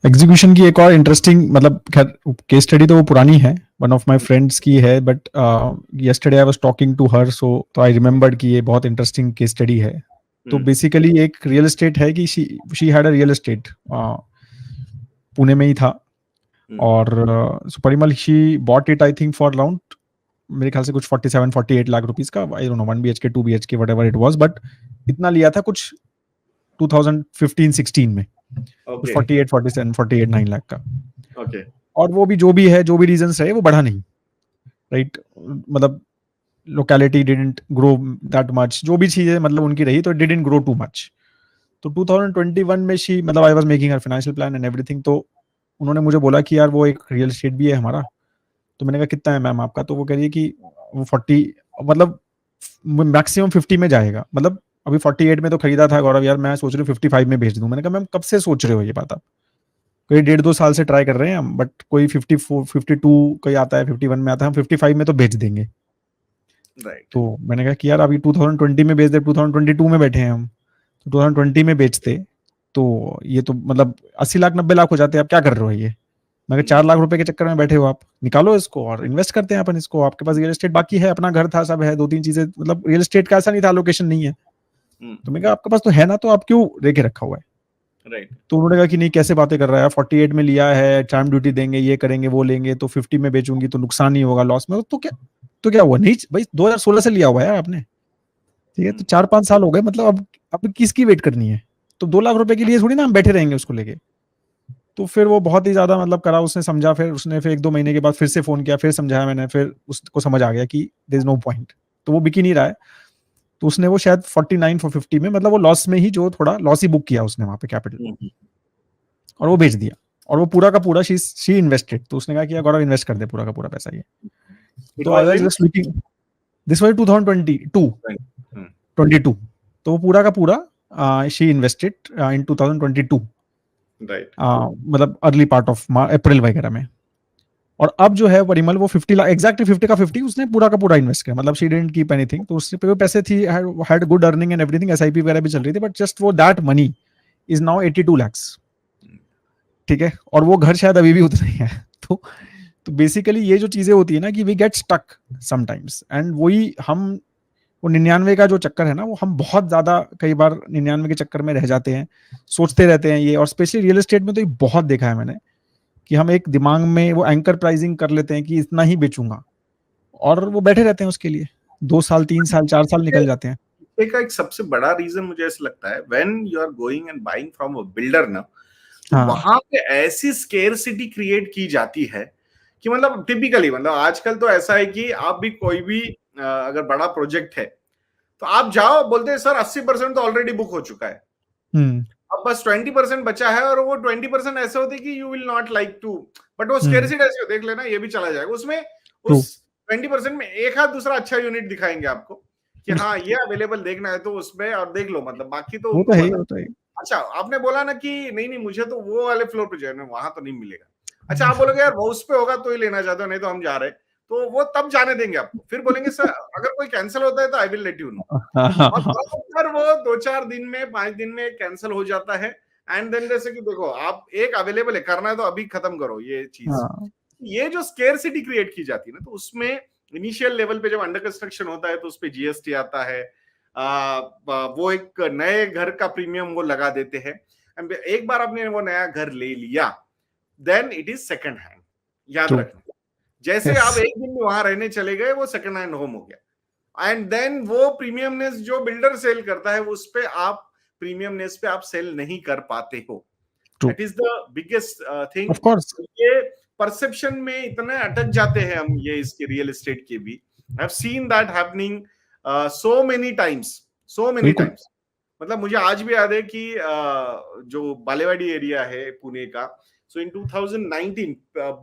Execution की एक और इंटरेस्टिंग, मतलब खैर केस स्टडी तो वो पुरानी है, वन ऑफ माय फ्रेंड्स की है, but yesterday I was talking to her, so तो आई रिमेंबर्ड कि ये बहुत इंटरेस्टिंग केस स्टडी है। तो बेसिकली एक रियल एस्टेट है कि she had a real estate, Pune में ही था, और so Parimal she bought it I think for around, मेरे ख्याल से कुछ 47-48 लाख रुपीस का, I don't know 1 BHK 2 BHK whatever it was, but इतना लिया था कुछ 2015-16 में, कुछ 48-47-48-9 लाख का। ओके। और वो भी जो भी रीजंस रहे, वो बढ़ा नहीं, राइट? मतलब locality didn't grow that much, जो भी चीजें मतलब उनकी रही, तो डिडंट ग्रो टू मच। तो 2021 में शी, मतलब I was making her financial plan and everything, तो उन्होंने मुझे बोला कि यार वो एक रियल एस्टेट भी है हमारा। तो मैंने कहा कितना है मैम आपका? तो वो कह रही है कि वो 40, मतलब मैक्सिमम 50 में जाएगा। मतलब अभी 48 में तो खरीदा था गौरव यार, मैं सोच रही हूँ 55 में भेज दूं। मैंने कहा मैम कब से सोच रहे हो ये बात आप? कोई 1.5-2 साल से ट्राई कर रहे हैं हम, बट कोई 54 52 कोई आता है, 51 में आता है, हम 55 में तो भेज देंगे। राइट। तो मैंने कहा कि यार अभी 2020 में बेच दे, 2022 में बैठे हैं हम, तो 2020 में बेचते तो ये तो मतलब 80 लाख 90 लाख हो जाते। आप क्या कर रहे हो ये? मैं कहा 4 लाख रुपए के चक्कर में बैठे हो आप, निकालो इसको और इन्वेस्ट करते हैं अपन इसको। आपके पास रियल एस्टेट बाकी है, अपना घर था, सब है, 2-3 चीजें, मतलब रियल एस्टेट का ऐसा नहीं था लोकेशन नहीं है। तो मैं कहा आपके पास तो है ना, तो आप क्यों लेके रखा हुआ है? राइट। तो उन्होंने कहा कि नहीं कैसे बातें कर रहा है, 48 में लिया है, स्टैम्प ड्यूटी देंगे, ये करेंगे वो लेंगे, तो 50 में बेचूंगी तो नुकसान नहीं होगा, लॉस में। तो क्या हुआ? नहीं भाई, 2016 से लिया हुआ है आपने, ठीक है? तो 4-5 साल हो गए, मतलब अब किसकी वेट करनी है? तो 2 लाख रुपए के लिए थोड़ी ना हम बैठे रहेंगे उसको लेके। तो फिर वो बहुत ही ज्यादा मतलब करा, उसने समझा, फिर उसने फिर 1-2 महीने के बाद फिर से फोन किया, फिर समझाया मैंने, फिर उसको समझ आ गया कि देयर इज नो पॉइंट, तो वो बिक ही नहीं रहा है। तो उसने वो शायद 49 for 50 में, मतलब वो लॉस में ही, जो थोड़ा लॉस ही बुक किया उसने वहां पे कैपिटल, और वो बेच दिया। और वो पूरा का पूरा शी इन्वेस्टेड। तो उसने कहा कि गौरव इन्वेस्ट कर दे पूरा का पूरा पैसा ये। तो I was just looking, this was 2022 22, तो वो पूरा का पूरा शी इन्वेस्टेड इन 2022, राइट। मतलब अर्ली पार्ट ऑफ अप्रैल वगैरह में। और अब जो है परिमल, वो 50 लाख एग्जैक्टली 50 का 50 उसने पूरा का पूरा इन्वेस्ट किया, मतलब शी डिडंट कीप एनीथिंग। तो उससे पे पैसे थी, had good earning and everything, SIP वगैरह भी चल रही थी, बट जस्ट वो that money is now 82 lakhs, ठीक है? और वो घर शायद अभी भी उतना ही है। तो बेसिकली ये जो चीजें होती है ना, कि we get stuck sometimes, and वही हम, वो 99 का जो चक्कर है ना, वो हम बहुत ज्यादा कई बार 99 के चक्कर में रह जाते हैं, सोचते रहते हैं ये। और स्पेशली रियल एस्टेट में तो ये बहुत देखा है मैंने, कि हम एक दिमाग में वो एंकर प्राइसिंग कर लेते हैं कि इतना ही बेचूंगा, और वो बैठे रहते हैं उसके लिए, 2 साल 3 साल 4 साल निकल जाते हैं। एक सबसे बड़ा रीजन मुझे ऐसा लगता है, when you are going and buying from a builder ना, तो वहां पे ऐसी स्केर्सिटी क्रिएट की जाती है कि मतलब टिपिकली, मतलब आजकल तो ऐसा है कि आप भी कोई भी अगर बड़ा प्रोजेक्ट है तो आप जाओ, बोलते हैं सर 80% तो ऑलरेडी बुक हो चुका है, अब बस 20% बचा है। और वो 20% ऐसे होते कि you will not like to, but वो स्केर्सिटी ऐसी देख लेना ये भी चला जाएगा उसमें। उस 20% में एक हाथ दूसरा अच्छा यूनिट दिखाएंगे आपको कि हाँ ये अवेलेबल देखना है तो उसमें और देख लो, मतलब बाकी तो वो तो है, वो तो है। अच्छा आपने बोला ना कि नहीं मुझे तो वो वाले फ्लोर पे जाना, वहां तो नहीं मिलेगा। अच्छा आप बोलोगे यार वो उस पे होगा तो ही लेना चाहते हो, नहीं तो हम जा रहे, तो वो तब जाने देंगे आपको। फिर बोलेंगे सर अगर कोई कैंसिल होता है तो I will let you know, और वो 2-4 दिन में 5 दिन में कैंसिल हो जाता है। एंड देन जैसे कि देखो आप एक अवेलेबल है, करना है तो अभी खत्म करो ये चीज। ये जो स्केर्सिटी क्रिएट की जाती है ना, तो उसमें इनिशियल लेवल पे जब अंडर कंस्ट्रक्शन होता है तो उस पे जीएसटी आता है, वो एक नए घर का प्रीमियम वो लगा देते हैं। एक बार आपने वो नया घर ले लिया, then it is second hand, याद रखना। जैसे आप एक दिन में वहां रहने चले गए, वो सेकंड हैंड होम हो गया। एंड देन वो प्रीमियमनेस जो बिल्डर सेल करता है, उस पे आप प्रीमियमनेस पे आप सेल नहीं कर पाते हो। That is the biggest thing. Of course, ये परसेप्शन में इतने अटक जाते हैं हम, ये इसके रियल एस्टेट के भी। I have seen that happening so many times. मतलब मुझे आज भी याद है कि जो बालेवाडी एरिया है पुणे का, सो इन 2019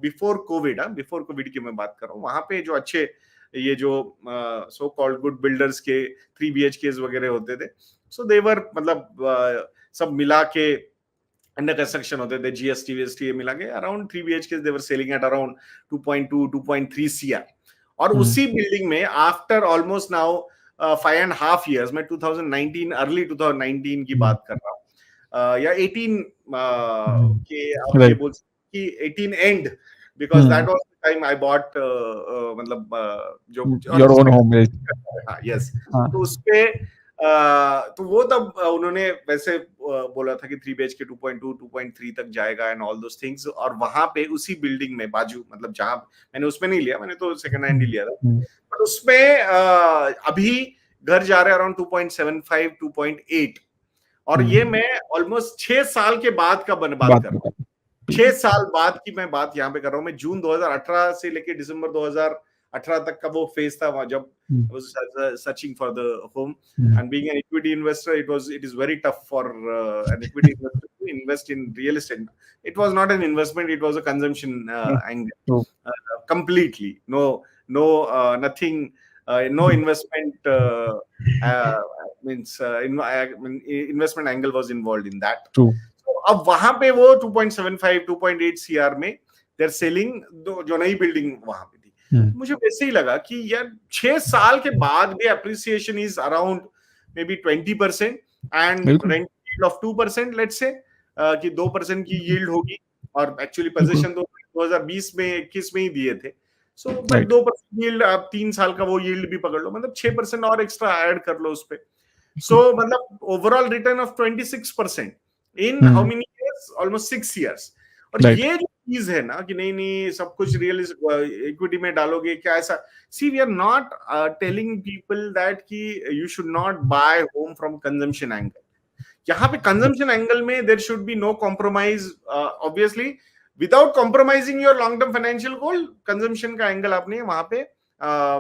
बिफोर कोविड की मैं बात कर रहा हूँ, वहां पे जो अच्छे ये जो सो कॉल्ड गुड बिल्डर्स के 3 BHKs वगैरह होते थे, सो देवर मतलब सब मिला के अंडर कंस्ट्रक्शन होते थे, जीएसटी वीएसटी मिला के around 3 BHKs they were selling at around 2.2-2.3 CR। और उसी बिल्डिंग में आफ्टर ऑलमोस्ट नाउ 5.5 years, मैं 2019 अर्ली 2019 की बात कर रहा हूँ, या 18 के आप ये बोल सकते कि 18 and, because that was the time I bought मतलब जो योर ओन होम। हाँ यस, तो उसपे तो वो तब उन्होंने वैसे बोला था कि 3 BHK 2.2 2.3 तक जाएगा एंड ऑल दोस थिंग्स, और वहां पे उसी बिल्डिंग में बाजू, मतलब जहां मैंने उसमें नहीं लिया, मैंने तो सेकंड हैंड ही लिया था, बट उसमें अभी घर जा रहे हैं अराउंड 2.75 2.8, और ये मैं ऑलमोस्ट 6 साल के बाद का बात कर रहा हूँ, 6 साल बाद की मैं बात यहाँ पे कर रहा हूँ। मैं जून 2018 से लेके दिसंबर 2018 तक का वो फेज था जब I was searching for the home, and being an equity investor, it is very tough for an equity investor to invest in real estate. It was not an investment; it was a consumption angle completely. Nothing. No investment investment angle was involved in that. True. So अब वहां पे वो 2.75 2.8 CR में they're selling जो नई building वहां पे थी। मुझे वैसे ही लगा कि यार 6 साल के बाद भी appreciation is around may be 20% and rent yield of 2%, let's say कि 2% की यील्ड होगी, और एक्चुअली पोजीशन तो 2020 में 21 में ही दिए थे। सो 2% यील्ड, आप 3 साल का वो यील्ड भी पकड़ लो, मतलब 6% और एक्स्ट्रा ऐड कर लो उस पे। सो मतलब overall return of 26% in how many years, almost 6 years. और ये जो चीज है ना कि नहीं सब कुछ रियल इक्विटी में डालोगे क्या, ऐसा see we are not telling people that कि you should not buy home from consumption angle. यहाँ पे कंजम्पशन एंगल में there should be no compromise, obviously without compromising your long term financial goal. Consumption का angle आपने वहां पे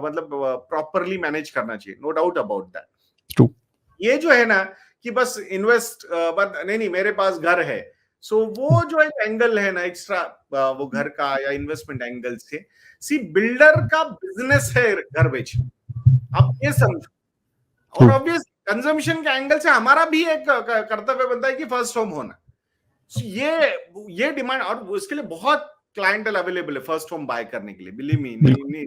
मतलब properly manage करना चाहिए, नो डाउट अबाउट दैट। ये जो है ना कि बस इन्वेस्ट, नहीं मेरे पास घर है, सो वो जो एक एंगल है ना एक्स्ट्रा वो घर का या इन्वेस्टमेंट एंगल से, सी बिल्डर का बिजनेस है घर बेचना, आप ये समझो। और ऑब्वियस कंजम्पशन के एंगल से हमारा भी एक कर्तव्य बनता है कि फर्स्ट होम होना। so ये डिमांड, और उसके लिए बहुत क्लाइंटल अवेलेबल है फर्स्ट होम बाय करने के लिए, believe me,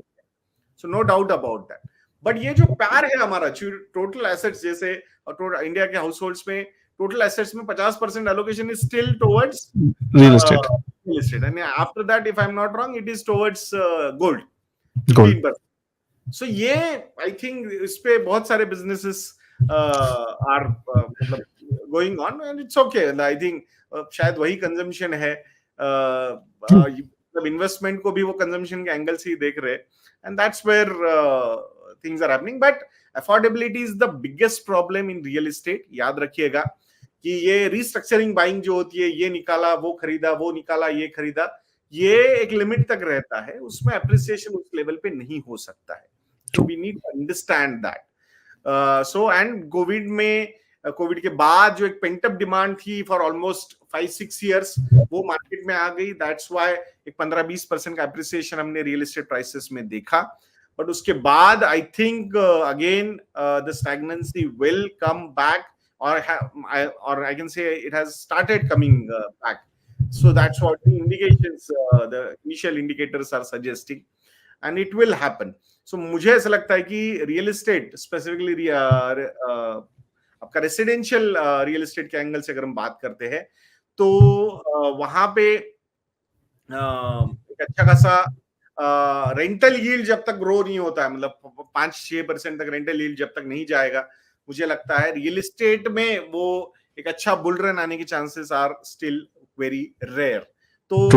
so no doubt about that. But ये जो प्यार है हमारा टोटल एसेट्स, जैसे इंडिया के हाउस होल्ड्स में टोटल एसेट्स में 50% allocation is still towards real estate, and after that if I am not wrong it is towards gold 15%। So ये आई थिंक इस पे बहुत सारे बिजनेसेस आर मतलब going on, and it's okay. I think शायद वही consumption है, मतलब इन्वेस्टमेंट को भी वो कंजम्पशन के एंगल से ही देख रहे हैं, and that's where things are happening. But affordability is the biggest problem in real estate. याद रखिएगा कि ये रिस्ट्रक्चरिंग बाइंग जो होती है, ये निकाला वो खरीदा, वो निकाला ये खरीदा, ये एक लिमिट तक रहता है, उसमें अप्रिसिएशन उस लेवल पे नहीं हो सकता है। So we need to understand that. So and Covid के बाद जो एक पेंट अप डिमांड थी फॉर ऑलमोस्ट 5-6 इयर्स, वो मार्केट में आ गई। दैट्स व्हाई एक 15-20% का अप्रिसिएशन हमने रियल एस्टेट प्राइसेस में देखा। बट उसके बाद I think again the stagnancy will come back, or I can say it has started coming back. So that's what the indications, the initial indicators are suggesting, and it will happen. So मुझे ऐसा लगता है कि real estate specifically आपका residential real estate के angle से अगर हम बात करते हैं, तो वहां पे एक अच्छा खासा रेंटल यील्ड जब तक ग्रो नहीं होता है, मतलब 5-6% तक रेंटल यील्ड जब तक नहीं जाएगा, मुझे लगता है रियल एस्टेट में वो एक अच्छा बुल रन आने के chances are still very rare. तो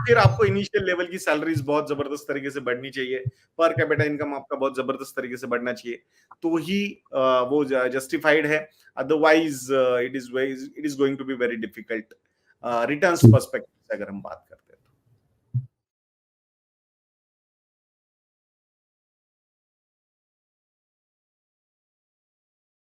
फिर आपको इनिशियल लेवल की सैलरीज बहुत जबरदस्त तरीके से बढ़नी चाहिए, पर कैपिटा इनकम आपका बहुत जबरदस्त तरीके से बढ़ना चाहिए, तो ही वो जस्टिफाइड है। Otherwise it is going to be very difficult returns perspective से अगर हम बात करते हैं।